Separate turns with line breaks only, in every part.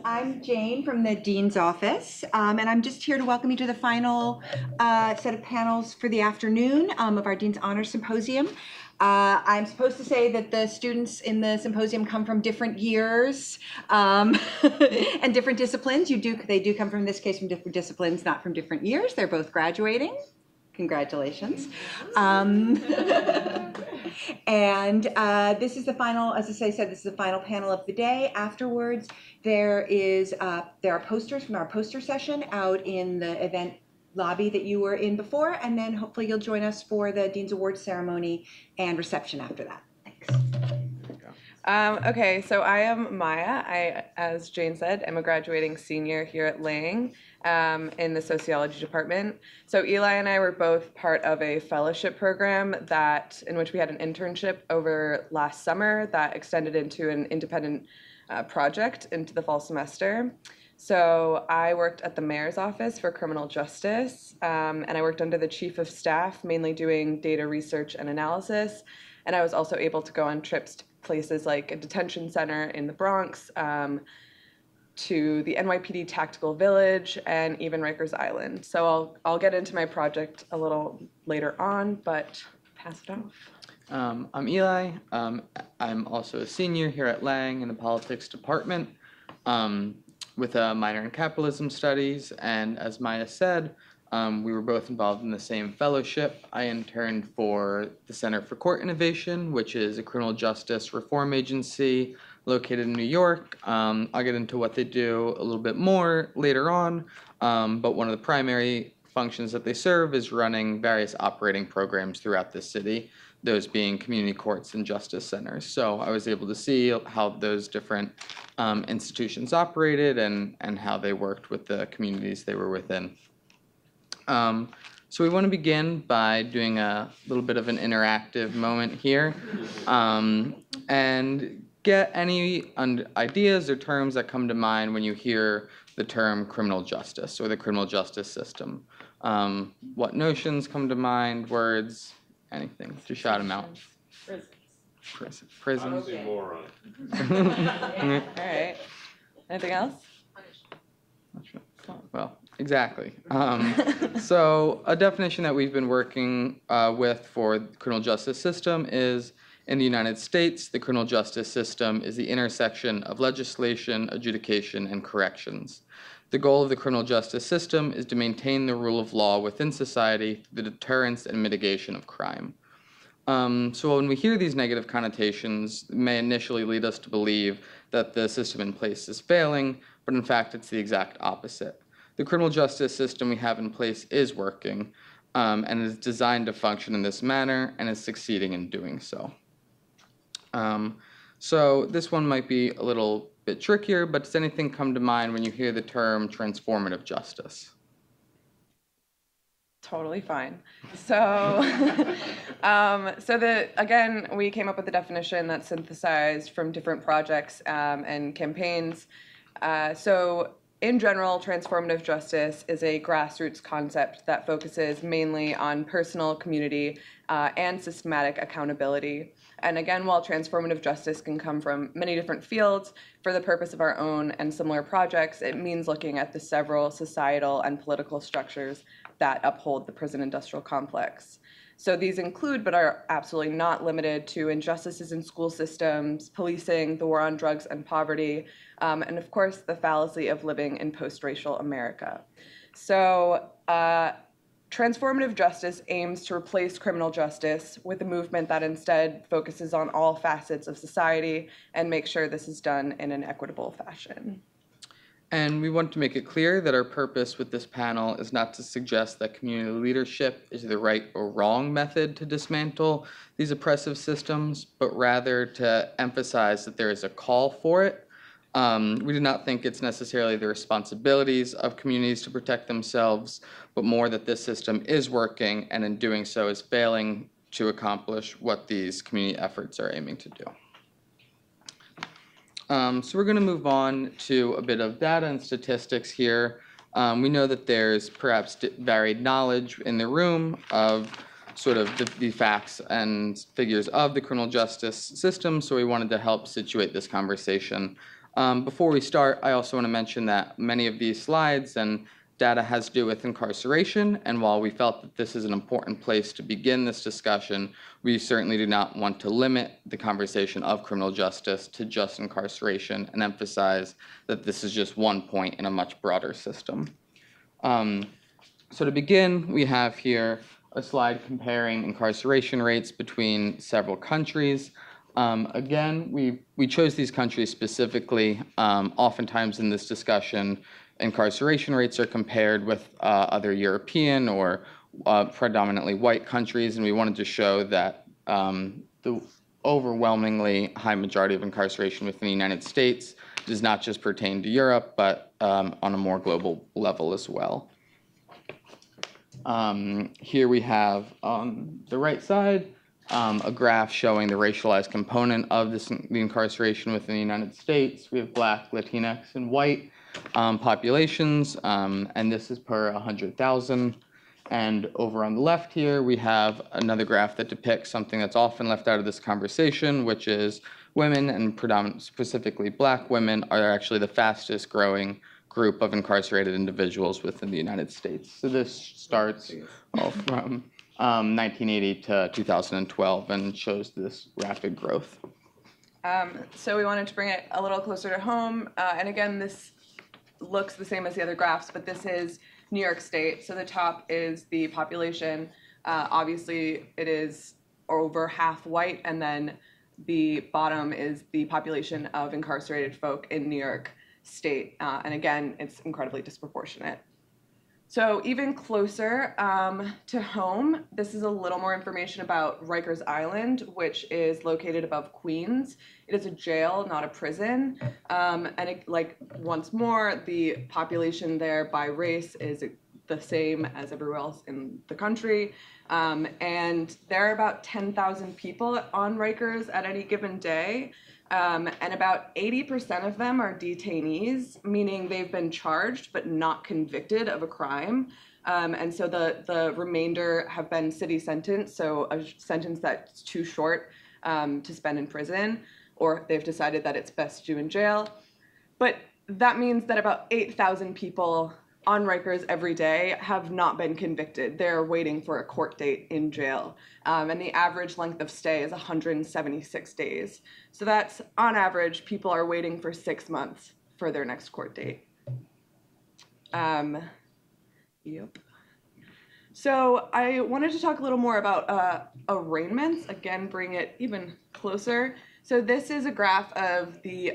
I'm Jane from the Dean's Office, and I'm just here to welcome you to the final set of panels for the afternoon of our Dean's Honor Symposium. I'm supposed to say that the students in the symposium come from different years and different disciplines. They do come from, in this case, from different disciplines, not from different years. They're both graduating. Congratulations. And this is the final, as I said, this is the final panel of the day. Afterwards, there are posters from our poster session out in the event lobby that you were in before, and then hopefully you'll join us for the Dean's Awards ceremony and reception after that. Thanks.
Okay, so I am Maya. I, as Jane said, am a graduating senior here at Lang in the sociology department. So Eli and I were both part of a fellowship program in which we had an internship over last summer that extended into an independent project into the fall semester. So I worked at the mayor's office for criminal justice, and I worked under the chief of staff, mainly doing data research and analysis. And I was also able to go on trips to places like a detention center in the Bronx, to the NYPD Tactical Village, and even Rikers Island. So I'll get into my project a little later on, but pass it off.
I'm Eli. I'm also a senior here at Lang in the politics department with a minor in capitalism studies. And as Maya said, we were both involved in the same fellowship. I interned for the Center for Court Innovation, which is a criminal justice reform agency located in New York. I'll get into what they do a little bit more later on, but one of the primary functions that they serve is running various operating programs throughout the city, those being community courts and justice centers. So I was able to see how those different institutions operated and how they worked with the communities they were within. So we want to begin by doing a little bit of an interactive moment here and get any ideas or terms that come to mind when you hear the term criminal justice or the criminal justice system. What notions come to mind, words, anything? Just shout them out. Prisons.
Oxymoron.
All right. Anything else?
Well, exactly. So a definition that we've been working with for the criminal justice system is, in the United States, the criminal justice system is the intersection of legislation, adjudication, and corrections. The goal of the criminal justice system is to maintain the rule of law within society, the deterrence and mitigation of crime. So when we hear these negative connotations, it may initially lead us to believe that the system in place is failing, but in fact it's the exact opposite. The criminal justice system we have in place is working and is designed to function in this manner and is succeeding in doing so. So this one might be a little bit trickier, but does anything come to mind when you hear the term transformative justice?
Totally fine. So, again, we came up with a definition that's synthesized from different projects and campaigns. So in general, transformative justice is a grassroots concept that focuses mainly on personal, community, and systematic accountability. And again, while transformative justice can come from many different fields, for the purpose of our own and similar projects, it means looking at the several societal and political structures that uphold the prison industrial complex. So these include, but are absolutely not limited to, injustices in school systems, policing, the war on drugs and poverty, and of course, the fallacy of living in post-racial America. So transformative justice aims to replace criminal justice with a movement that instead focuses on all facets of society and makes sure this is done in an equitable fashion.
And we want to make it clear that our purpose with this panel is not to suggest that community leadership is the right or wrong method to dismantle these oppressive systems, but rather to emphasize that there is a call for it. We do not think it's necessarily the responsibilities of communities to protect themselves, but more that this system is working and in doing so is failing to accomplish what these community efforts are aiming to do. So we're going to move on to a bit of data and statistics here. We know that there's perhaps varied knowledge in the room of sort of the facts and figures of the criminal justice system, so we wanted to help situate this conversation Before we start, I also want to mention that many of these slides and data has to do with incarceration, and while we felt that this is an important place to begin this discussion, we certainly do not want to limit the conversation of criminal justice to just incarceration and emphasize that this is just one point in a much broader system. So to begin, we have here a slide comparing incarceration rates between several countries. Again, we chose these countries specifically. Oftentimes in this discussion, incarceration rates are compared with other European or predominantly white countries, and we wanted to show that the overwhelmingly high majority of incarceration within the United States does not just pertain to Europe, but on a more global level as well. Here we have on the right side a graph showing the racialized component of the incarceration within the United States. We have Black, Latinx, and white populations, and this is per 100,000. And over on the left here, we have another graph that depicts something that's often left out of this conversation, which is women, and specifically Black women, are actually the fastest growing group of incarcerated individuals within the United States. So this starts from 1980 to 2012 and shows this rapid growth.
So we wanted to bring it a little closer to home. And again, this looks the same as the other graphs, but this is New York State. So the top is the population. Obviously, it is over half white, and then the bottom is the population of incarcerated folk in New York State. And again, it's incredibly disproportionate. So even closer to home, this is a little more information about Rikers Island, which is located above Queens. It is a jail, not a prison. Once more, the population there by race is the same as everywhere else in the country. And there are about 10,000 people on Rikers at any given day. And about 80% of them are detainees, meaning they've been charged but not convicted of a crime. And so the remainder have been city sentenced, so a sentence that's too short to spend in prison, or they've decided that it's best to do in jail. But that means that about 8,000 people on Rikers every day have not been convicted. They're waiting for a court date in jail. And the average length of stay is 176 days. So that's, on average, people are waiting for 6 months for their next court date. Yep. So I wanted to talk a little more about arraignments, again, bring it even closer. So this is a graph of the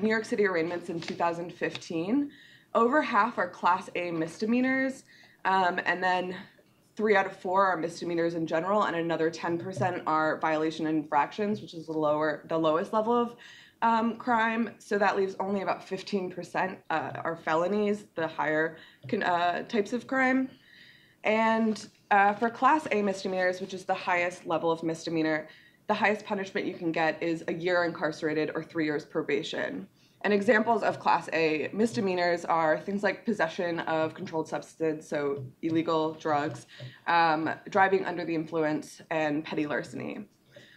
New York City arraignments in 2015. Over half are Class A misdemeanors, and then 3 out of 4 are misdemeanors in general, and another 10% are violation and infractions, which is the lowest level of crime. So that leaves only about 15% are felonies, the higher types of crime. And for Class A misdemeanors, which is the highest level of misdemeanor, the highest punishment you can get is a year incarcerated or 3 years probation. And examples of Class A misdemeanors are things like possession of controlled substance, so illegal drugs, driving under the influence, and petty larceny.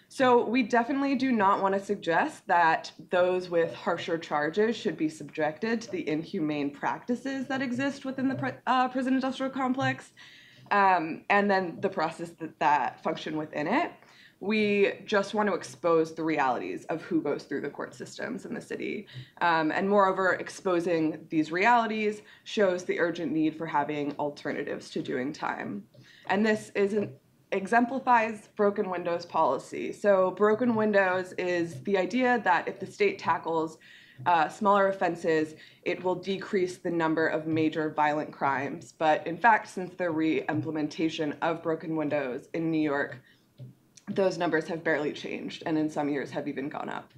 So we definitely do not want to suggest that those with harsher charges should be subjected to the inhumane practices that exist within the prison industrial complex, and then the process that function within it. We just want to expose the realities of who goes through the court systems in the city. And moreover, exposing these realities shows the urgent need for having alternatives to doing time. And this exemplifies broken windows policy. So broken windows is the idea that if the state tackles smaller offenses, it will decrease the number of major violent crimes. But in fact, since the re-implementation of broken windows in New York, those numbers have barely changed, and in some years have even gone up.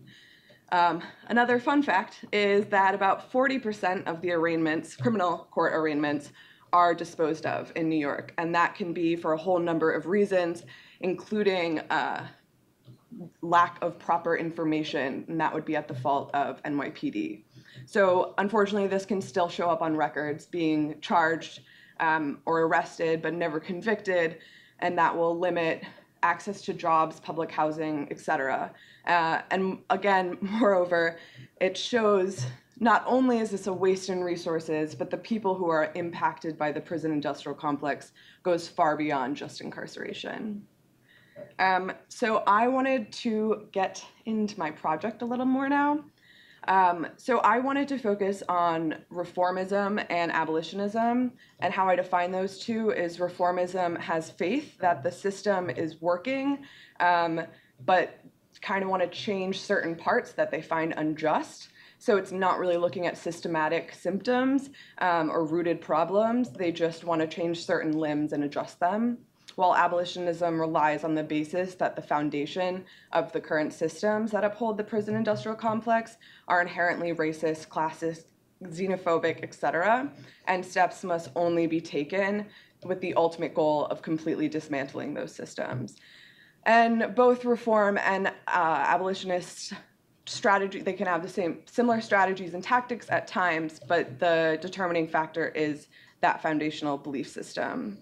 Another fun fact is that about 40% of the arraignments, criminal court arraignments, are disposed of in New York, and that can be for a whole number of reasons, including lack of proper information, and that would be at the fault of NYPD. So unfortunately, this can still show up on records, being charged or arrested but never convicted, and that will limit access to jobs, public housing, etc. And again, moreover, it shows not only is this a waste in resources, but the people who are impacted by the prison industrial complex goes far beyond just incarceration. So I wanted to get into my project a little more now. So I wanted to focus on reformism and abolitionism, and how I define those two is reformism has faith that the system is working, but kind of want to change certain parts that they find unjust. So it's not really looking at systematic symptoms or rooted problems. They just want to change certain limbs and adjust them. While abolitionism relies on the basis that the foundation of the current systems that uphold the prison industrial complex are inherently racist, classist, xenophobic, etc., and steps must only be taken with the ultimate goal of completely dismantling those systems. And both reform and abolitionist strategy, they can have the similar strategies and tactics at times, but the determining factor is that foundational belief system.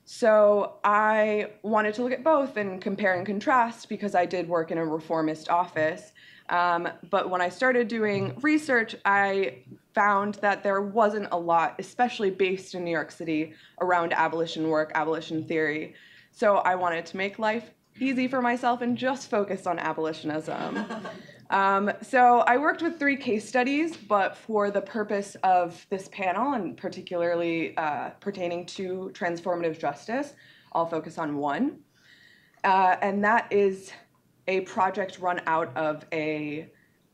So I wanted to look at both and compare and contrast because I did work in a reformist office. But when I started doing research, I found that there wasn't a lot, especially based in New York City, around abolition work, abolition theory. So I wanted to make life easy for myself and just focus on abolitionism. So I worked with 3 case studies, but for the purpose of this panel, and particularly pertaining to transformative justice, I'll focus on one. And that is a project run out of a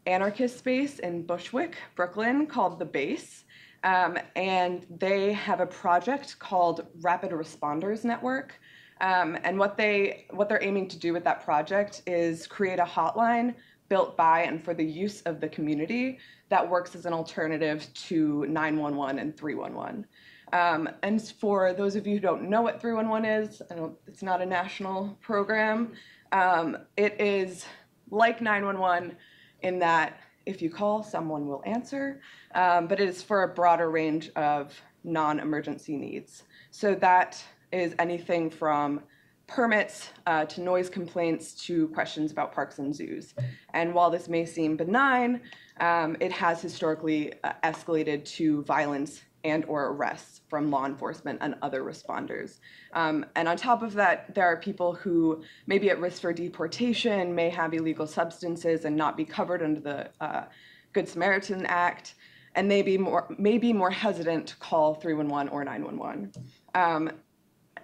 anarchist space in Bushwick, Brooklyn, called The Base. And they have a project called Rapid Responders Network. And what they're aiming to do with that project is create a hotline built by and for the use of the community that works as an alternative to 911 and 311. And for those of you who don't know what 311 is, it's not a national program. It is like 911 in that if you call, someone will answer, but it is for a broader range of non-emergency needs. So that is anything from permits to noise complaints to questions about parks and zoos. And while this may seem benign, it has historically escalated to violence and or arrests from law enforcement and other responders. And on top of that, there are people who may be at risk for deportation, may have illegal substances and not be covered under the Good Samaritan Act, and may be more hesitant to call 311 or 911.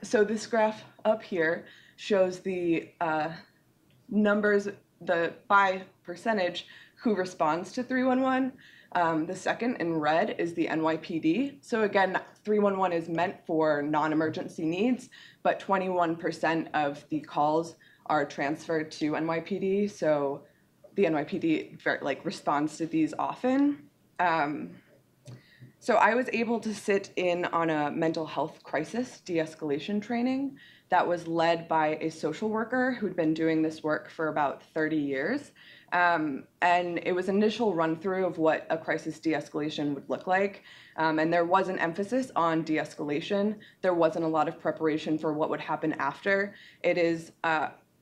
So this graph up here shows the numbers, by percentage, who responds to 311. The second in red is the NYPD. So again, 311 is meant for non-emergency needs, but 21% of the calls are transferred to NYPD. So the NYPD responds to these often. So I was able to sit in on a mental health crisis de-escalation training that was led by a social worker who'd been doing this work for about 30 years. And it was an initial run-through of what a crisis de-escalation would look like. And there was an emphasis on de-escalation. There wasn't a lot of preparation for what would happen after. It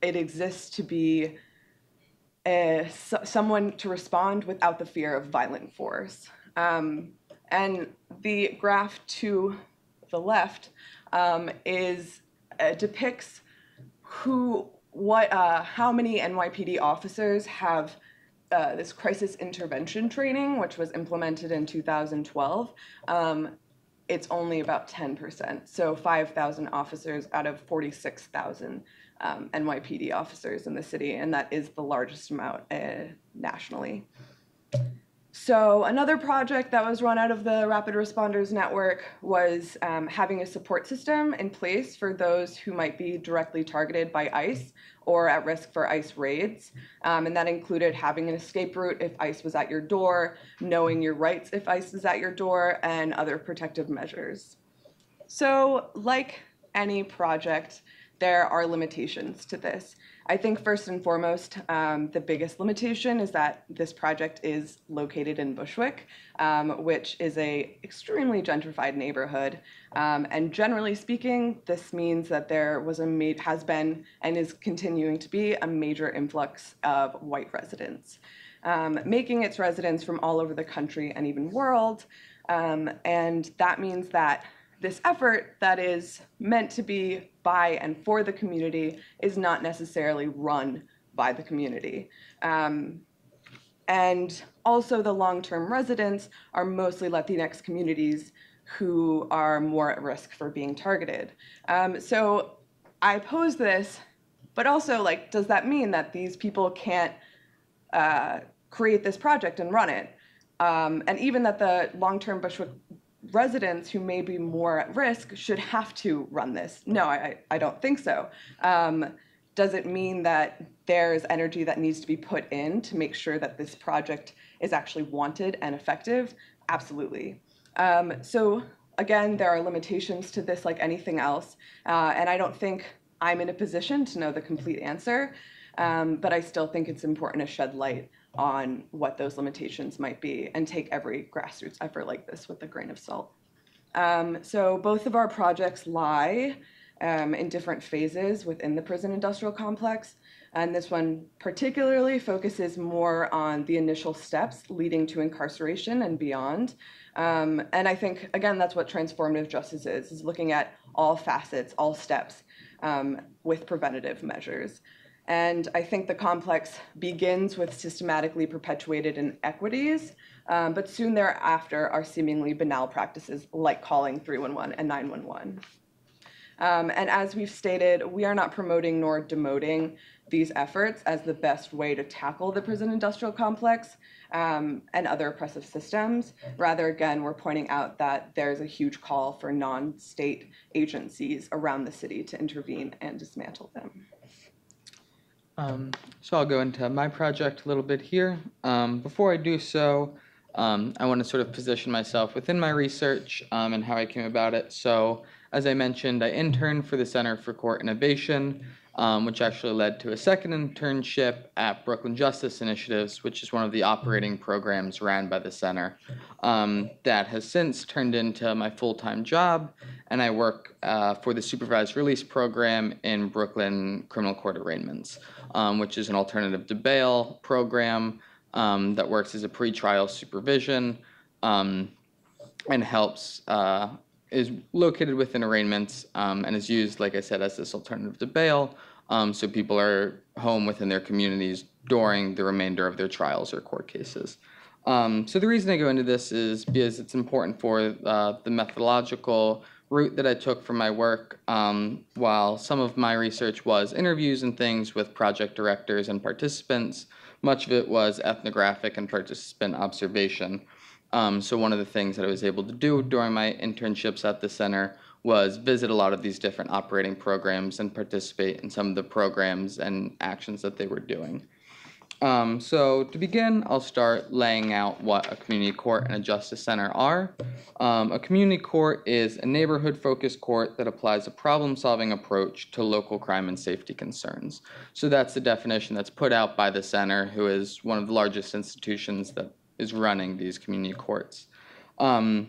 exists to be someone to respond without the fear of violent force. And the graph to the left depicts how many NYPD officers have this crisis intervention training, which was implemented in 2012. It's only about 10%, so 5,000 officers out of 46,000 NYPD officers in the city, and that is the largest amount nationally. So another project that was run out of the Rapid Responders Network was having a support system in place for those who might be directly targeted by ICE or at risk for ICE raids. And that included having an escape route if ICE was at your door, knowing your rights if ICE is at your door, and other protective measures. So like any project, there are limitations to this. I think first and foremost, the biggest limitation is that this project is located in Bushwick, which is a extremely gentrified neighborhood. And generally speaking, this means that there was has been and is continuing to be a major influx of white residents, making its residents from all over the country and even world. And that means that this effort that is meant to be by and for the community is not necessarily run by the community. And also the long-term residents are mostly Latinx communities who are more at risk for being targeted. So I pose this, but also, like, does that mean that these people can't create this project and run it? And even that the long-term Bushwick residents who may be more at risk should have to run this? No, I don't think so. Does it mean that there's energy that needs to be put in to make sure that this project is actually wanted and effective? Absolutely. So again, there are limitations to this like anything else, and I don't think I'm in a position to know the complete answer, but I still think it's important to shed light on what those limitations might be and take every grassroots effort like this with a grain of salt. So both of our projects lie in different phases within the prison industrial complex, and this one particularly focuses more on the initial steps leading to incarceration and beyond. And I think, again, that's what transformative justice is looking at all facets, all steps with preventative measures. And I think the complex begins with systematically perpetuated inequities, but soon thereafter are seemingly banal practices like calling 311 and 911. And as we've stated, we are not promoting nor demoting these efforts as the best way to tackle the prison industrial complex and other oppressive systems. Rather, again, we're pointing out that there's a huge call for non-state agencies around the city to intervene and dismantle them.
So I'll go into my project a little bit here. Before I do so, I want to sort of position myself within my research and how I came about it. So as I mentioned, I interned for the Center for Court Innovation, which actually led to a second internship at Brooklyn Justice Initiatives, which is one of the operating programs ran by the center. That has since turned into my full-time job, and I work for the Supervised Release program in Brooklyn Criminal Court Arraignments, which is an alternative to bail program that works as a pretrial supervision and helps, is located within arraignments and is used, like I said, as this alternative to bail. So people are home within their communities during the remainder of their trials or court cases. So the reason I go into this is because it's important for the methodological route that I took for my work. While some of my research was interviews and things with project directors and participants, much of it was ethnographic and participant observation. So one of the things that I was able to do during my internships at the center was visit a lot of these different operating programs and participate in some of the programs and actions that they were doing. So to begin, I'll start laying out what a community court and a justice center are. A community court is a neighborhood-focused court that applies a problem-solving approach to local crime and safety concerns. So that's the definition that's put out by the center, who is one of the largest institutions that is running these community courts. So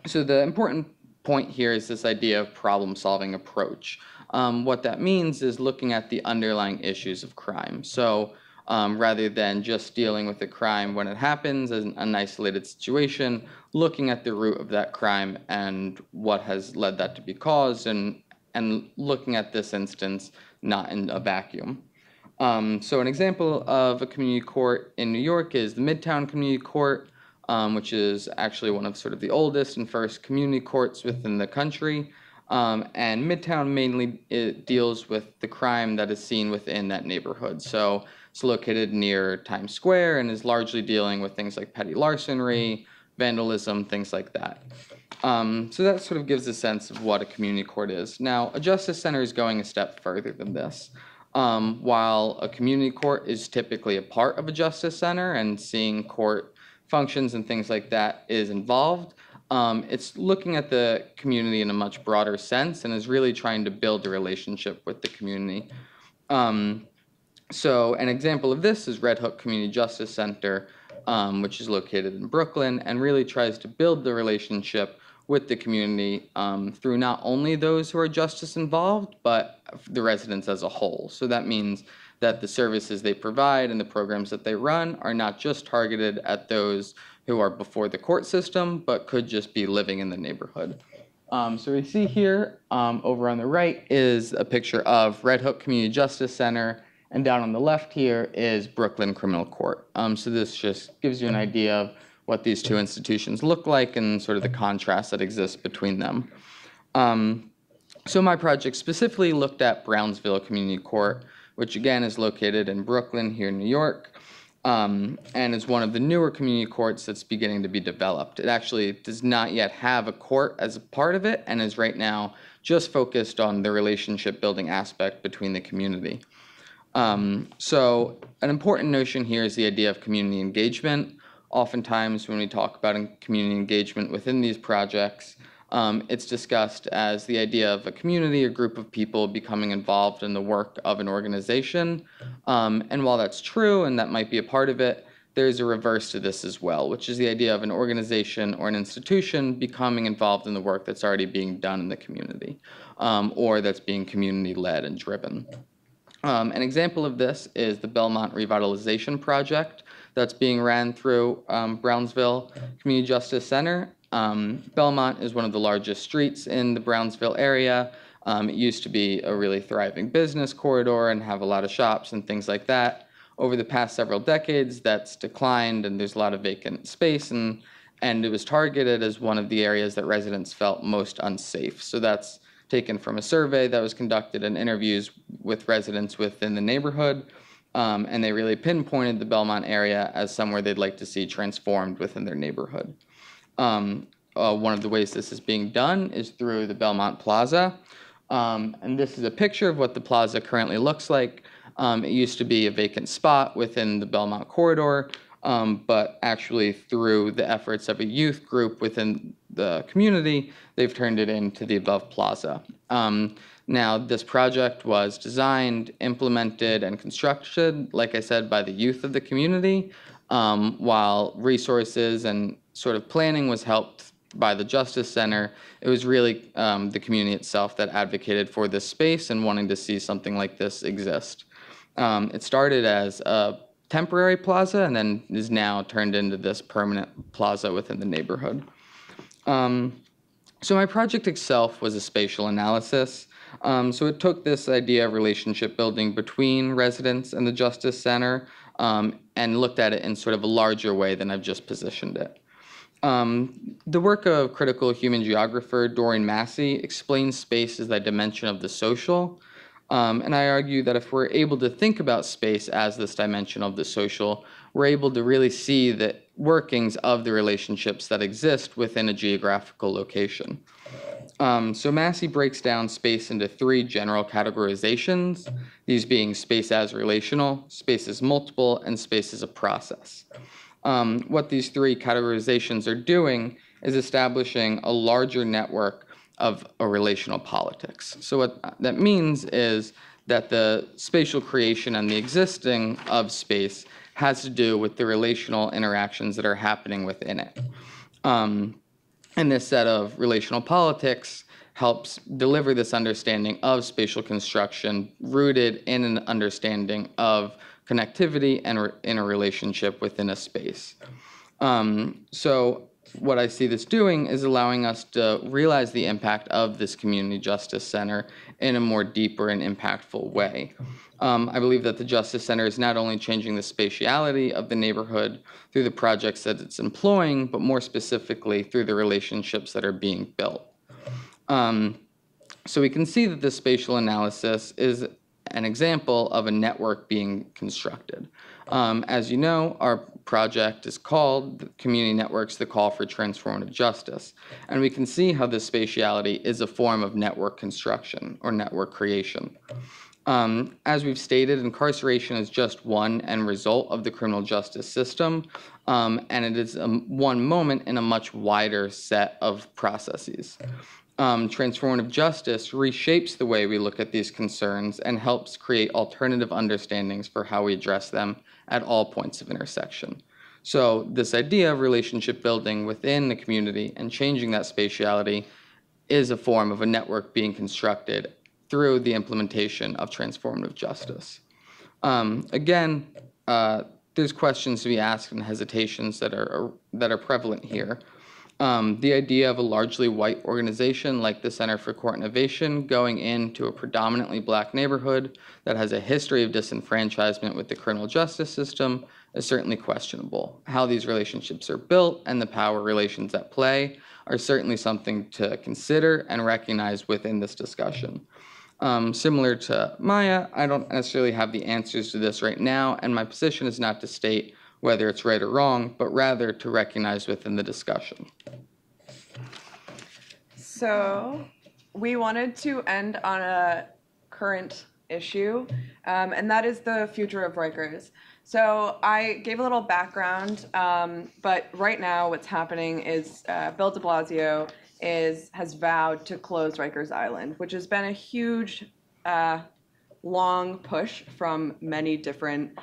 the important point here is this idea of problem-solving approach. What that means is looking at the underlying issues of crime. So rather than just dealing with the crime when it happens as an isolated situation, looking at the root of that crime and what has led that to be caused, and looking at this instance not in a vacuum. So an example of a community court in New York is the Midtown Community Court, which is actually one of sort of the oldest and first community courts within the country. And Midtown mainly deals with the crime that is seen within that neighborhood. So it's located near Times Square and is largely dealing with things like petty larceny, vandalism, things like that. So that sort of gives a sense of what a community court is. Now, a justice center is going a step further than this. While a community court is typically a part of a justice center and seeing court functions and things like that is involved, it's looking at the community in a much broader sense and is really trying to build a relationship with the community. So an example of this is Red Hook Community Justice Center, which is located in Brooklyn and really tries to build the relationship with the community through not only those who are justice involved, but the residents as a whole. So that means that the services they provide and the programs that they run are not just targeted at those who are before the court system, but could just be living in the neighborhood. So we see here over on the right is a picture of Red Hook Community Justice Center, and down on the left here is Brooklyn Criminal Court. So this just gives you an idea of what these two institutions look like and sort of the contrast that exists between them. So my project specifically looked at Brownsville Community Court, which again is located in Brooklyn here in New York, and is one of the newer community courts that's beginning to be developed. It actually does not yet have a court as a part of it and is right now just focused on the relationship building aspect between the community. So an important notion here is the idea of community engagement. Oftentimes when we talk about community engagement within these projects, it's discussed as the idea of a community, a group of people becoming involved in the work of an organization. And while that's true and that might be a part of it, there's a reverse to this as well, which is the idea of an organization or an institution becoming involved in the work that's already being done in the community, or that's being community-led and driven. An example of this is the Belmont Revitalization Project that's being ran through Brownsville Community Justice Center. Belmont is one of the largest streets in the Brownsville area. It used to be a really thriving business corridor and have a lot of shops and things like that. Over the past several decades, that's declined and there's a lot of vacant space, and it was targeted as one of the areas that residents felt most unsafe. So that's taken from a survey that was conducted and interviews with residents within the neighborhood, and they really pinpointed the Belmont area as somewhere they'd like to see transformed within their neighborhood. One of the ways this is being done is through the Belmont Plaza, and this is a picture of what the plaza currently looks like. It used to be a vacant spot within the Belmont corridor, but actually through the efforts of a youth group within the community, they've turned it into the above plaza. Now, this project was designed, implemented, and constructed, like I said, by the youth of the community, while resources and sort of planning was helped by the Justice Center. It was really the community itself that advocated for this space and wanting to see something like this exist. It started as a temporary plaza and then is now turned into this permanent plaza within the neighborhood. So my project itself was a spatial analysis. So it took this idea of relationship building between residents and the Justice Center and looked at it in sort of a larger way than I've just positioned it. The work of critical human geographer Doreen Massey explains space as the dimension of the social. And I argue that if we're able to think about space as this dimension of the social, we're able to really see the workings of the relationships that exist within a geographical location. So Massey breaks down space into three general categorizations, these being space as relational, space as multiple, and space as a process. What these three categorizations are doing is establishing a larger network of a relational politics. So what that means is that the spatial creation and the existing of space has to do with the relational interactions that are happening within it. And this set of relational politics helps deliver this understanding of spatial construction rooted in an understanding of connectivity and in a relationship within a space. So what I see this doing is allowing us to realize the impact of this community justice center in a more deeper and impactful way. I believe that the Justice Center is not only changing the spatiality of the neighborhood through the projects that it's employing, but more specifically through the relationships that are being built. So we can see that this spatial analysis is an example of a network being constructed. As you know, our project is called Community Networks, the Call for Transformative Justice. And we can see how this spatiality is a form of network construction or network creation. As we've stated, incarceration is just one end result of the criminal justice system, and it is one moment in a much wider set of processes. Transformative justice reshapes the way we look at these concerns and helps create alternative understandings for how we address them at all points of intersection. So this idea of relationship building within the community and changing that spatiality is a form of a network being constructed through the implementation of transformative justice. Again, there's questions to be asked and hesitations that are prevalent here. The idea of a largely white organization like the Center for Court Innovation going into a predominantly black neighborhood that has a history of disenfranchisement with the criminal justice system is certainly questionable. How these relationships are built and the power relations at play are certainly something to consider and recognize within this discussion. Similar to Maya, I don't necessarily have the answers to this right now, and my position is not to state whether it's right or wrong, but rather to recognize within the discussion.
So we wanted to end on a current issue, and that is the future of Rikers. So I gave a little background, but right now what's happening is Bill de Blasio has vowed to close Rikers Island, which has been a huge, long push from many different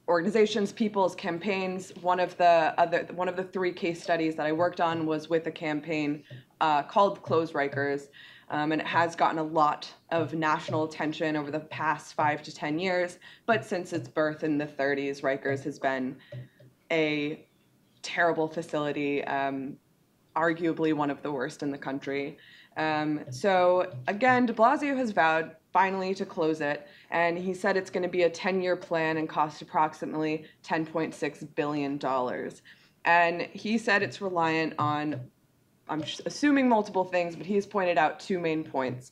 organizations, people's campaigns. One of the 3 case studies that I worked on was with a campaign called Close Rikers, and it has gotten a lot of national attention over the past 5 to 10 years. But since its birth in the 30s, Rikers has been a terrible facility, arguably one of the worst in the country. So again, de Blasio has vowed finally to close it, and he said it's going to be a 10-year plan and cost approximately $10.6 billion. And he said it's reliant on, I'm assuming multiple things, but he's pointed out 2 main points.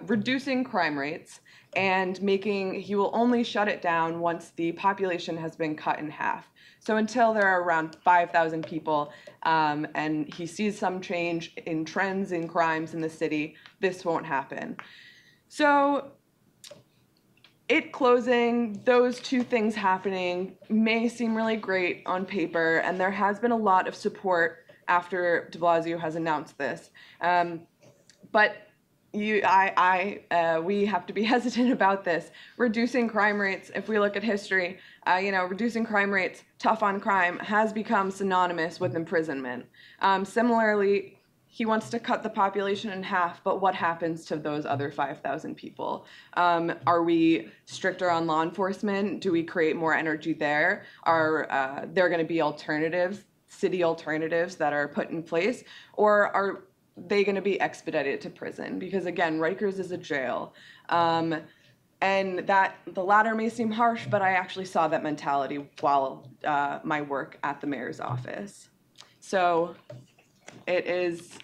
Reducing crime rates, and he will only shut it down once the population has been cut in half. So until there are around 5,000 people, and he sees some change in trends in crimes in the city, this won't happen. So it closing, those 2 things happening may seem really great on paper, and there has been a lot of support after de Blasio has announced this. But we have to be hesitant about this. Reducing crime rates, if we look at history, reducing crime rates, tough on crime, has become synonymous with imprisonment. Similarly, he wants to cut the population in half, but what happens to those other 5,000 people? Are we stricter on law enforcement? Do we create more energy there? Are there going to be city alternatives that are put in place? Or are they going to be expedited to prison? Because again, Rikers is a jail. And that the latter may seem harsh, but I actually saw that mentality while my work at the mayor's office. So it's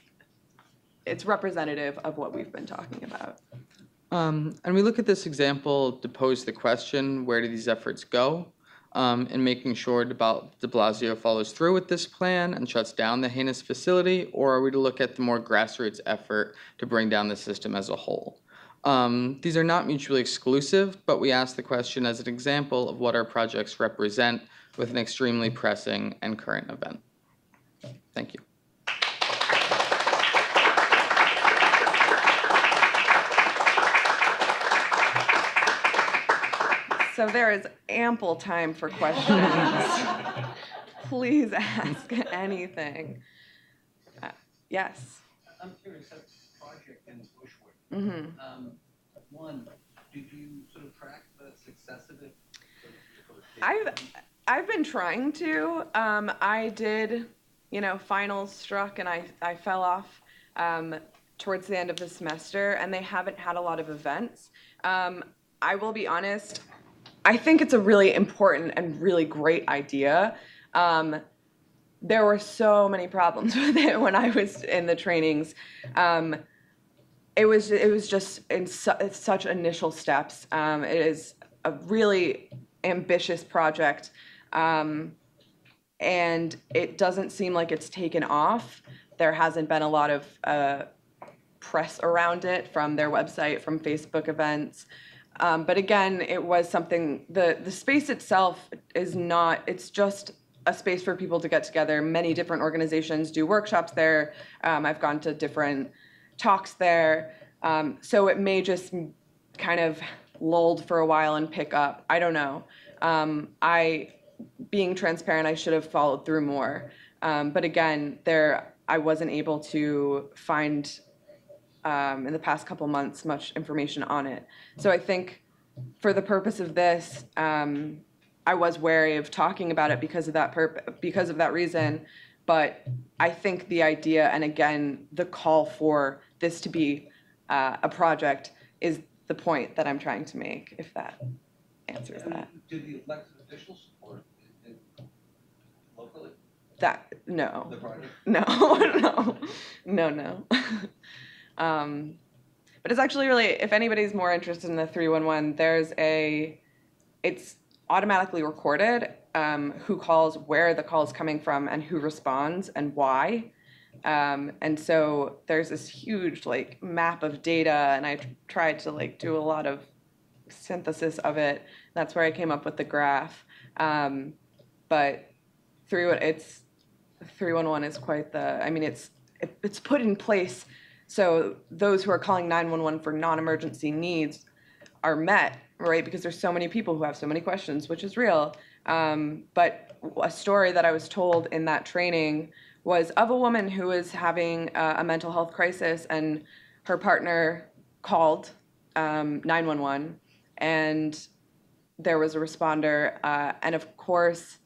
representative of what we've been talking about.
And we look at this example to pose the question, where do these efforts go? And making sure de Blasio follows through with this plan and shuts down the heinous facility, or are we to look at the more grassroots effort to bring down the system as a whole? These are not mutually exclusive, but we ask the question as an example of what our projects represent with an extremely pressing and current event. Thank you.
So there is ample time for questions. Please ask anything. Yes.
I'm curious, that project in Bushwick.
Mm-hmm.
One, did you sort of track the success of it?
I've been trying to. I did, finals struck and I fell off towards the end of the semester, and they haven't had a lot of events. I will be honest, I think it's a really important and really great idea. There were so many problems with it when I was in the trainings. It was just in such initial steps. It is a really ambitious project, and it doesn't seem like it's taken off. There hasn't been a lot of press around it from their website, from Facebook events. But again, it was something, the space itself is not, it's just a space for people to get together. Many different organizations do workshops there. I've gone to different talks there. So it may just kind of lulled for a while and pick up. I don't know. Being transparent, I should have followed through more. But again, I wasn't able to find in the past couple months much information on it. So I think for the purpose of this, I was wary of talking about it because of that reason. But I think the idea, and again, the call for this to be a project is the point that I'm trying to make, if that answers that.
Did the elected officials support it locally?
No.
The project?
No. But it's actually really, if anybody's more interested in the 311, it's automatically recorded who calls, where the call is coming from, and who responds and why. And so there's this huge map of data, and I tried to do a lot of synthesis of it. That's where I came up with the graph. But 311 is quite it's put in place so those who are calling 911 for non-emergency needs are met, right? Because there's so many people who have so many questions, which is real. But a story that I was told in that training was of a woman who was having a mental health crisis, and her partner called 911, and there was a responder. And of course,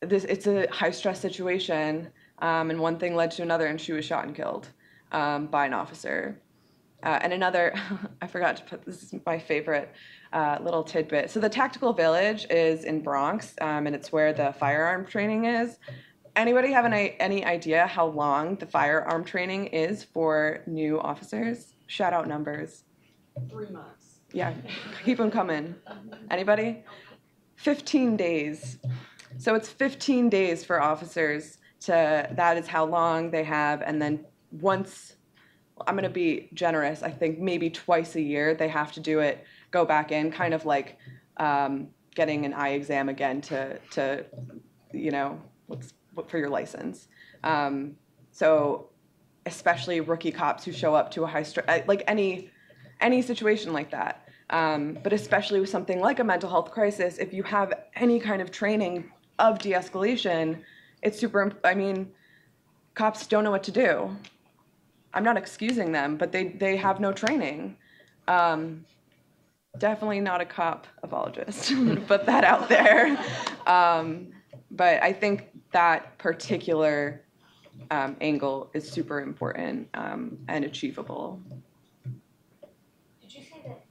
it's a high-stress situation, and one thing led to another, and she was shot and killed by an officer. And another, I forgot to put, this is my favorite little tidbit. So the Tactical Village is in Bronx, and it's where the firearm training is. Anybody have any idea how long the firearm training is for new officers? Shout out numbers.
3 months.
Yeah, keep them coming. Anybody? 15 days. So it's 15 days for officers that is how long they have, and then once, I'm going to be generous, I think maybe twice a year they have to do it, go back in, kind of like getting an eye exam again to for your license. So especially rookie cops who show up to a high stress, like any situation like that. But especially with something like a mental health crisis, if you have any kind of training of de-escalation, it's cops don't know what to do. I'm not excusing them, but they have no training. Definitely not a cop apologist. Put that out there. But I think that particular angle is super important and achievable.
Did you say that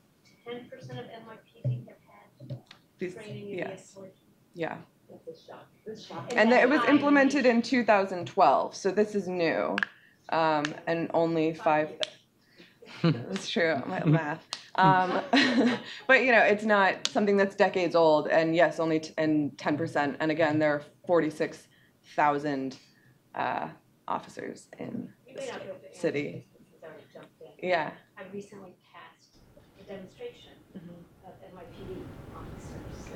10% of NYPD have had training in de-escalation?
Yeah.
That's a shock. It's shocking.
And it was implemented in 2012, so this is new. And only 5. That's true, my math. But it's not something that's decades old. And yes, only 10%. And again, there are 46,000 officers in the city. Yeah.
I recently passed a demonstration of NYPD officers,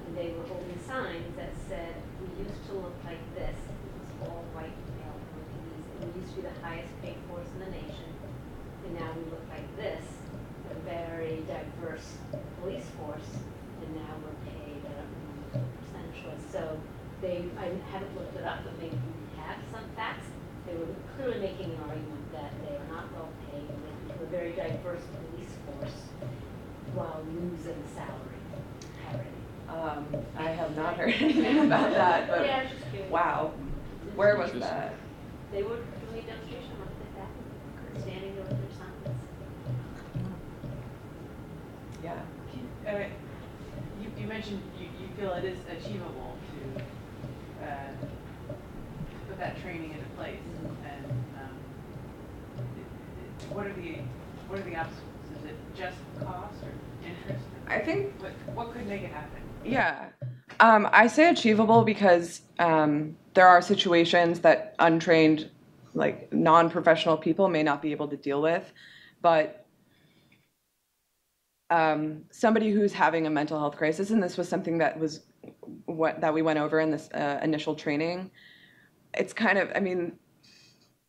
and they were holding signs that said, "We used to look like this." It was all white male NYPDs, and we used to be the highest paid force in the nation, and now we look like this, a very diverse police force, and now we're paid at a percentage. So I haven't looked it up, but maybe we have some facts. They were clearly making an argument that they are not well paid, and they have a very diverse police force while losing salary parity.
I have not heard anything about that, but
Yeah, I was just curious.
wow. Where was that?
They were doing a demonstration like that, standing there with their signs.
Yeah.
You mentioned you feel it is achievable to put that training into place, and what are the obstacles? Is it just cost or interest?
I think
What could make it happen?
Yeah. I say achievable because there are situations that untrained, non-professional people may not be able to deal with. But somebody who's having a mental health crisis, and this was something that we went over in this initial training, it's kind of,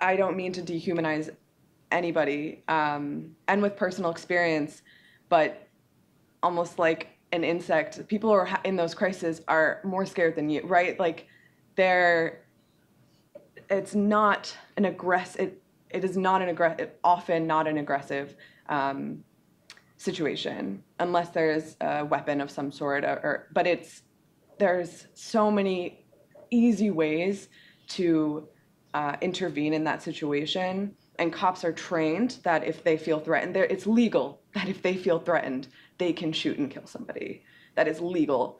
I don't mean to dehumanize anybody, and with personal experience, but almost like an insect. People who are in those crises are more scared than you, right? Like, it's not an aggressive. It is not an aggressive. Often not an aggressive situation, unless there's a weapon of some sort. But there's so many easy ways to intervene in that situation, and cops are trained that if they feel threatened, it's legal that if they feel threatened, they can shoot and kill somebody. That is legal.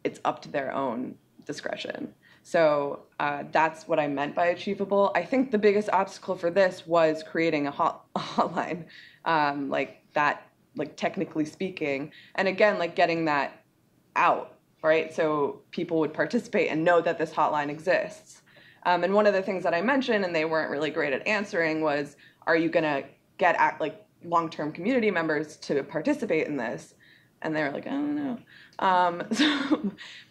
It's up to their own discretion. So that's what I meant by achievable. I think the biggest obstacle for this was creating a hotline, like that, like technically speaking, and again, like getting that out, right? So people would participate and know that this hotline exists. And one of the things that I mentioned, and they weren't really great at answering, was, are you gonna get like long-term community members to participate in this? And they were like, I don't know.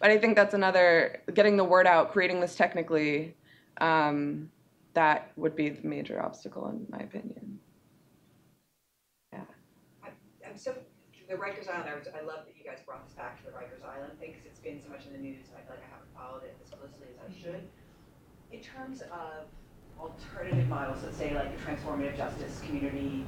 But I think that's another, getting the word out, creating this technically, that would be the major obstacle in my opinion. Yeah.
I'm so, the Rikers Island, I love that you guys brought this back to the Rikers Island thing, because it's been so much in the news, I feel like I haven't followed it as closely as I should. In terms of alternative models that say like the transformative justice community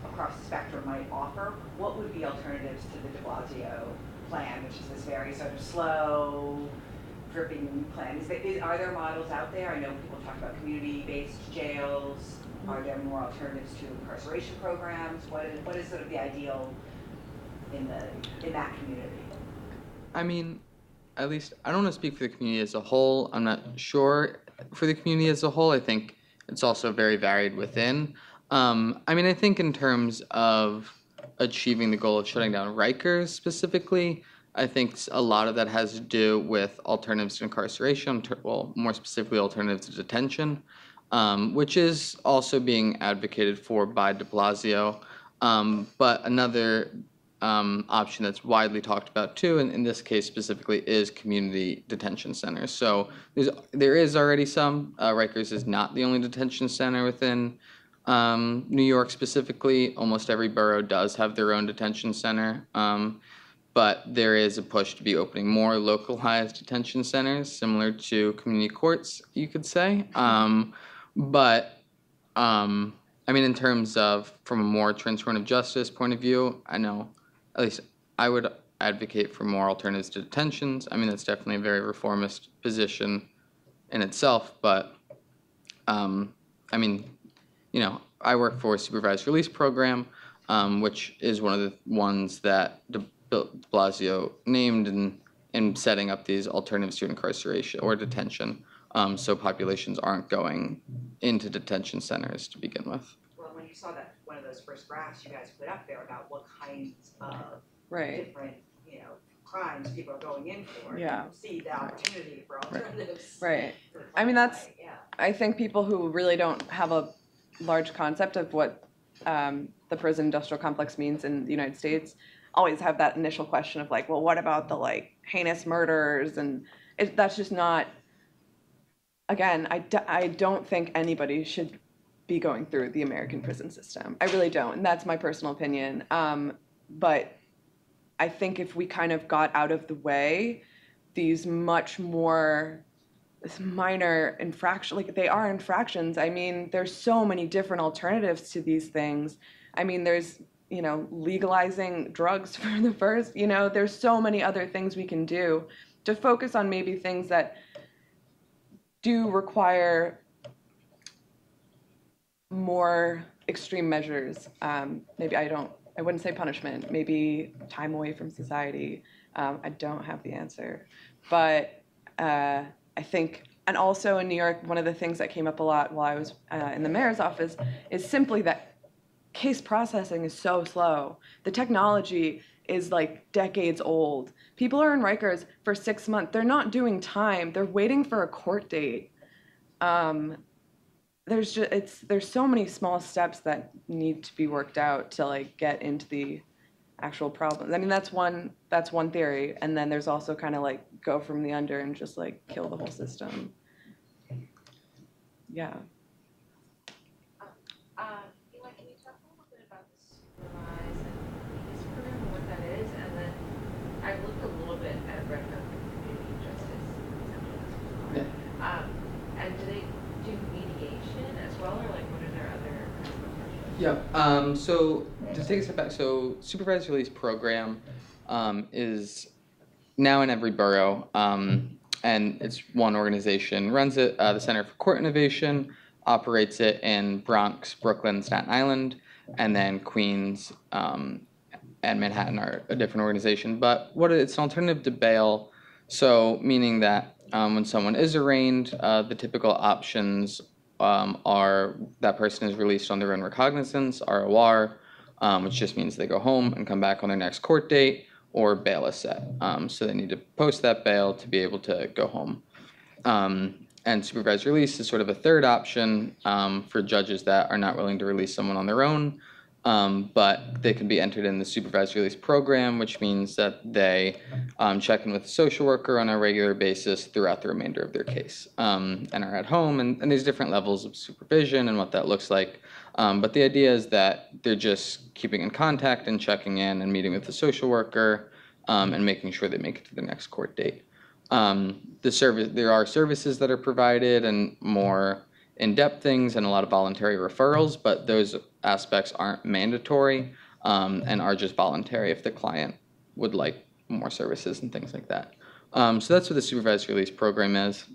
across the spectrum might offer, what would be alternatives to the de Blasio plan, which is this very sort of slow, dripping plan? Are there models out there? I know people talk about community-based jails. Are there more alternatives to incarceration programs? What is sort of the ideal in that community?
I mean, at least I don't want to speak for the community as a whole. I'm not sure for the community as a whole. I think it's also very varied within. I mean, I think in terms of achieving the goal of shutting down Rikers specifically, I think a lot of that has to do with alternatives to incarceration, well, more specifically alternatives to detention, which is also being advocated for by de Blasio. But another option that's widely talked about too, and in this case specifically, is community detention centers. So there is already some. Rikers is not the only detention center within New York specifically. Almost every borough does have their own detention center. But there is a push to be opening more localized detention centers, similar to community courts, you could say. I mean, in terms of from a more transformative justice point of view, I know, at least I would advocate for more alternatives to detentions. I mean, that's definitely a very reformist position in itself, but I mean, you know, I work for a Supervised Release program, which is one of the ones that de Blasio named in setting up these alternatives to incarceration or detention, so populations aren't going into detention centers to begin with.
Well, when you saw that one of those first graphs you guys put up there about what kinds of different, you know, crimes people are going in for, you can see the opportunity for alternatives.
Right. I mean, that's, I think people who really don't have a large concept of what the prison industrial complex means in the United States always have that initial question of like, well, what about the like heinous murders? And that's just not, again, I don't think anybody should be going through the American prison system. I really don't, and that's my personal opinion. But I think if we kind of got out of the way these much more minor infractions, like they are infractions. I mean, there's so many different alternatives to these things. I mean, there's, you know, legalizing drugs for the first, you know, there's so many other things we can do to focus on maybe things that do require more extreme measures. Maybe I wouldn't say punishment, maybe time away from society. I don't have the answer. But I think, and also in New York, one of the things that came up a lot while I was in the mayor's office is simply that case processing is so slow. The technology is like decades old. People are in Rikers for 6 months. They're not doing time. They're waiting for a court date. There's so many small steps that need to be worked out to like get into the actual problems. I mean, that's one theory, and then there's also kind of like go from the under and just like kill the whole system. Yeah.
Can you talk a little bit about the supervised and release program and what that is? And then I looked a little bit at Red Hook Community Justice. And do they do mediation as well, or like what are their other kinds of approaches?
Yeah. So to take a step back, so supervised release program is now in every borough, and it's one organization runs it. The Center for Court Innovation operates it in Bronx, Brooklyn, Staten Island, and then Queens and Manhattan are a different organization. But it's an alternative to bail, so meaning that when someone is arraigned, the typical options are that person is released on their own recognizance, ROR, which just means they go home and come back on their next court date, or bail is set. So they need to post that bail to be able to go home. And supervised release is sort of a third option for judges that are not willing to release someone on their own, but they can be entered in the supervised release program, which means that they check in with a social worker on a regular basis throughout the remainder of their case, and are at home. And there's different levels of supervision and what that looks like. But the idea is that they're just keeping in contact and checking in and meeting with the social worker and making sure they make it to the next court date. There are services that are provided and more in-depth things and a lot of voluntary referrals, but those aspects aren't mandatory and are just voluntary if the client would like more services and things like that. So that's what the supervised release program is.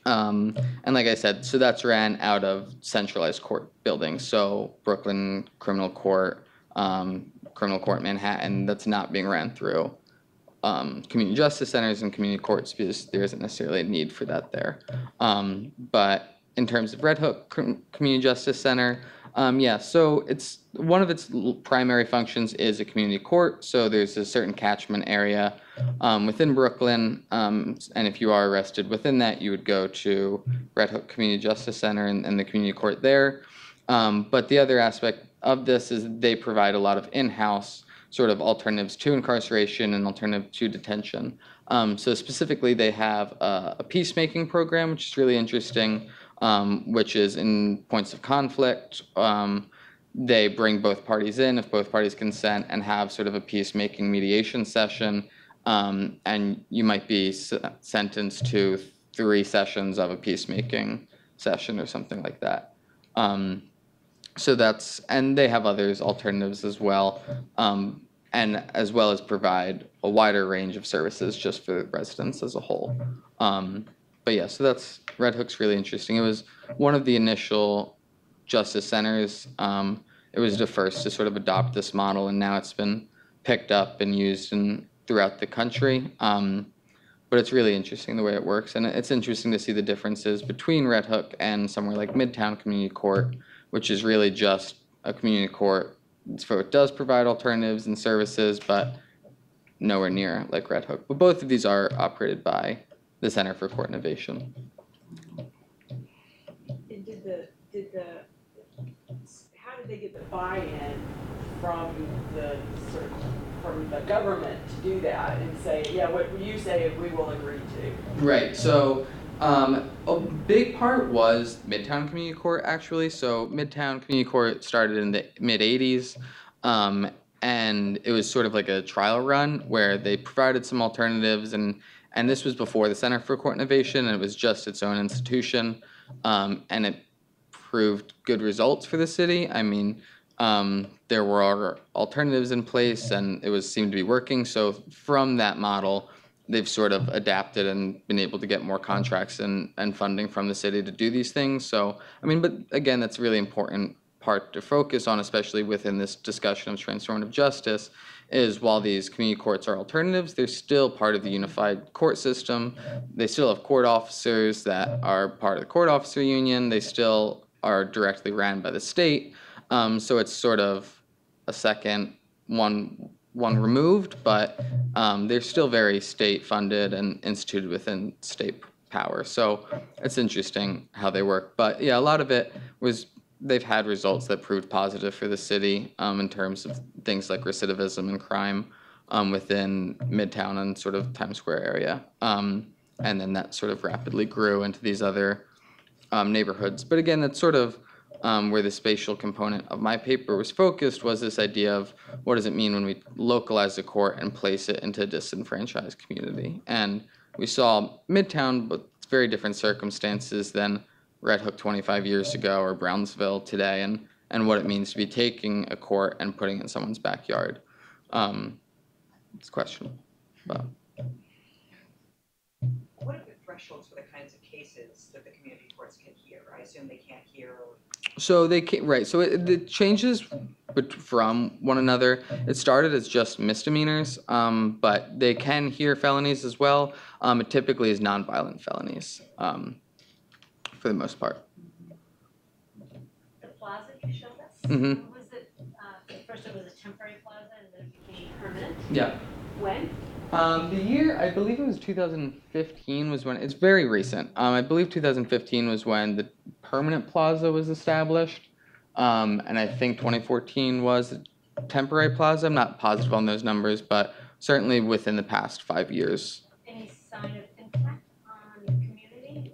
And like I said, so that's ran out of centralized court buildings. So Brooklyn Criminal Court, Manhattan, that's not being ran through community justice centers and community courts because there isn't necessarily a need for that there. But in terms of Red Hook Community Justice Center, so it's one of its primary functions is a community court. So there's a certain catchment area within Brooklyn, and if you are arrested within that, you would go to Red Hook Community Justice Center and the community court there. But the other aspect of this is they provide a lot of in-house sort of alternatives to incarceration and alternative to detention. So specifically, they have a peacemaking program, which is really interesting, which is in points of conflict. They bring both parties in if both parties consent and have sort of a peacemaking mediation session. And you might be sentenced to 3 sessions of a peacemaking session or something like that. So that's, and they have others alternatives as well, and as well as provide a wider range of services just for residents as a whole. But yeah, so that's, Red Hook's really interesting. It was one of the initial justice centers. It was the first to sort of adopt this model, and now it's been picked up and used throughout the country. But it's really interesting the way it works, and it's interesting to see the differences between Red Hook and somewhere like Midtown Community Court, which is really just a community court. So it does provide alternatives and services, but nowhere near like Red Hook. But both of these are operated by the Center for Court Innovation.
And how did they get the buy-in from the government to do that and say, yeah, what you say we will agree to?
Right. So a big part was Midtown Community Court, actually. So Midtown Community Court started in the mid-'80s, and it was sort of like a trial run where they provided some alternatives, and this was before the Center for Court Innovation, and it was just its own institution, and it proved good results for the city. I mean, there were alternatives in place, and it seemed to be working. So from that model, they've sort of adapted and been able to get more contracts and funding from the city to do these things. So, I mean, but again, that's a really important part to focus on, especially within this discussion of transformative justice, is while these community courts are alternatives, they're still part of the unified court system. They still have court officers that are part of the court officer union. They still are directly ran by the state. So it's sort of a second one removed, but they're still very state funded and instituted within state power. So it's interesting how they work. But yeah, a lot of it was they've had results that proved positive for the city in terms of things like recidivism and crime within Midtown and sort of Times Square area. And then that sort of rapidly grew into these other neighborhoods. But again, it's sort of where the spatial component of my paper was focused, was this idea of what does it mean when we localize the court and place it into a disenfranchised community. And we saw Midtown, but very different circumstances than Red Hook 25 years ago or Brownsville today, and what it means to be taking a court and putting it in someone's backyard. It's questionable. But.
What are the thresholds for the kinds of cases that the community courts can hear? I assume they can't hear.
So they can't, right. So it changes from one another. It started as just misdemeanors, but they can hear felonies as well. It typically is nonviolent felonies, for the most part.
The plaza you showed us?
Mm-hmm.
Was it, at first it was a temporary plaza and then it became permanent?
Yeah.
When?
The year, I believe it was 2015 was when, it's very recent. I believe 2015 was when the permanent plaza was established. And I think 2014 was the temporary plaza. I'm not positive on those numbers, but certainly within the past 5 years.
Any sign of impact on the community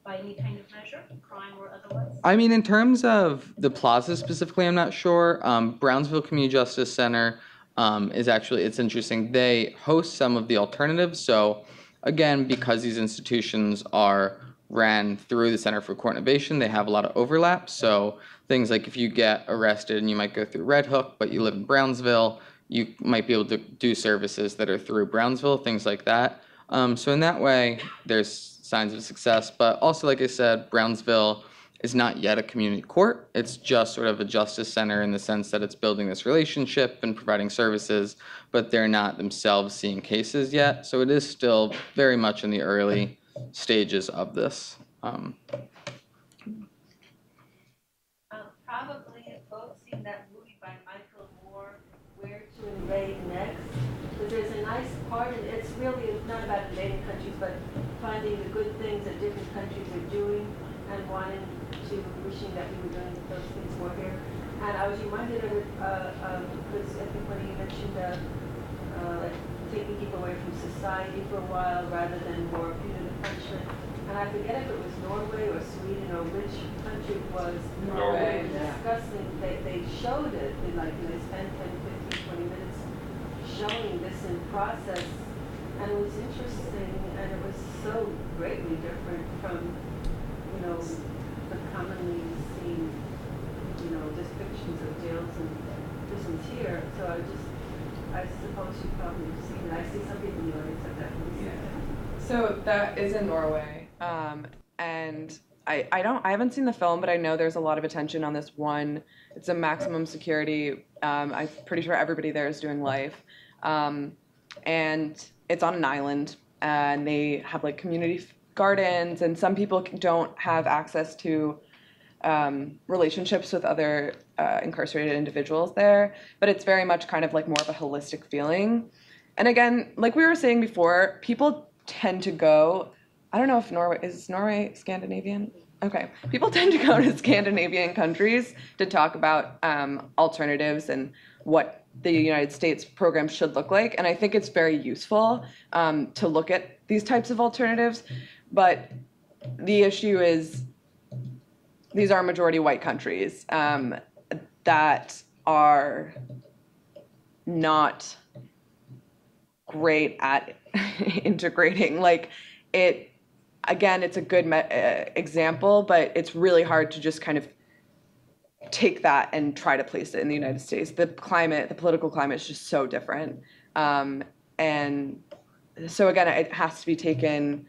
by any kind of measure, crime or otherwise?
I mean, in terms of the plaza specifically, I'm not sure. Brownsville Community Justice Center is actually, it's interesting. They host some of the alternatives. So again, because these institutions are ran through the Center for Court Innovation, they have a lot of overlap. So things like if you get arrested and you might go through Red Hook, but you live in Brownsville, you might be able to do services that are through Brownsville, things like that. So in that way, there's signs of success. But also, like I said, Brownsville is not yet a community court. It's just sort of a justice center in the sense that it's building this relationship and providing services, but they're not themselves seeing cases yet. So it is still very much in the early stages of this.
Probably if folks seen that movie by Michael Moore, Where to Invade Next, because there's a nice part, and it's really not about invading countries, but finding the good things that different countries are doing and wanting to, wishing that we were doing those things more here. And I was reminded of it, because I think when you mentioned like taking people away from society for a while rather than more punitive punishment. And I forget if it was Norway or Sweden or which country it was.
Norway.
Discussing, they showed it, they spent 10, 15, 20 minutes showing this in process. And it was interesting, and it was so greatly different from, the commonly seen, depictions of jails and prisons here. So I suppose you've probably seen it. I see some people in the audience have definitely seen it.
So that is in Norway, and I haven't seen the film, but I know there's a lot of attention on this one. It's a maximum security. I'm pretty sure everybody there is doing life, and it's on an island, and they have like community gardens, and some people don't have access to relationships with other incarcerated individuals there, but it's very much kind of like more of a holistic feeling. And again, like we were saying before, people tend to go, I don't know if Norway Scandinavian? Okay. People tend to go to Scandinavian countries to talk about alternatives and what the United States program should look like. And I think it's very useful to look at these types of alternatives. But the issue is these are majority white countries that are not great at integrating. Like it, again, it's a good example, but it's really hard to just kind of take that and try to place it in the United States. The political climate is just so different. And so again, it has to be taken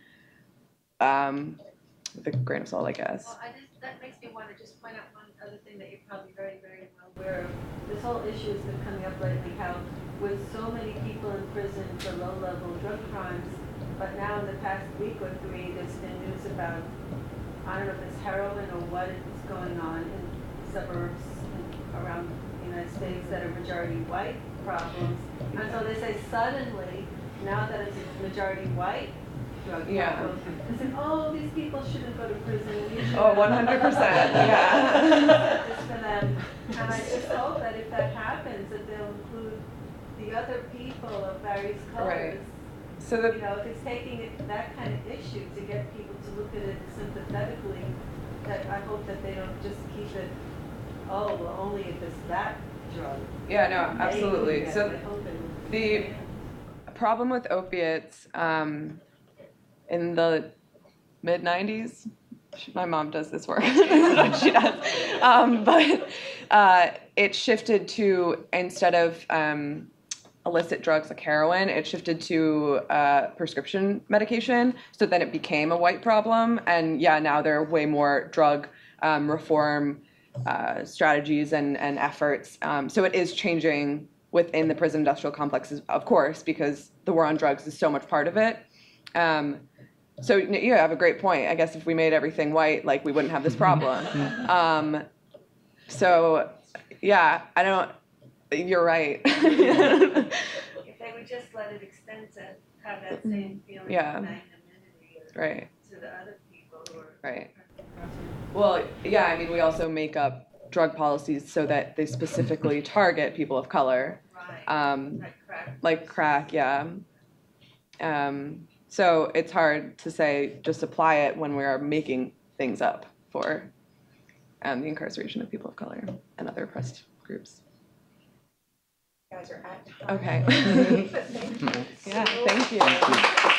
with a grain of salt, I guess.
Well, that makes me want to just point out one other thing that you're probably very, very well aware of. This whole issue has been coming up lately, how with so many people in prison for low-level drug crimes, but now in the past week or three, there's been news about, I don't know if it's heroin or what is going on in suburbs around the United States that are majority white problems. And so they say suddenly, now that it's majority white drug problem, they say, oh, these people shouldn't go to prison. And you should
100%, yeah.
This for them. And I just hope that if that happens, that they'll include the other people of various colors.
Right. So
If it's taking that kind of issue to get people to look at it sympathetically, that I hope that they don't just keep it, oh, well, only if it's that drug.
Yeah, no, absolutely. So
I hope it-
the problem with opiates in the mid-90s, my mom does this work, that's what she does, but it shifted to, instead of illicit drugs like heroin, it shifted to prescription medication, so then it became a white problem, and yeah, now there are way more drug reform strategies and efforts, so it is changing within the prison industrial complexes, of course, because the war on drugs is so much part of it. So you have a great point. I guess if we made everything white, like, we wouldn't have this problem. So yeah, you're right.
If they would just let it extend to have that same feeling
Yeah.
of magnanimity
Right.
to the other people who are.
Right. Well, yeah, I mean, we also make up drug policies so that they specifically target people of color.
Right.
Like crack, yeah. So it's hard to say just apply it when we are making things up for the incarceration of people of color and other oppressed groups.
You guys are at time.
Okay. Yeah, thank you.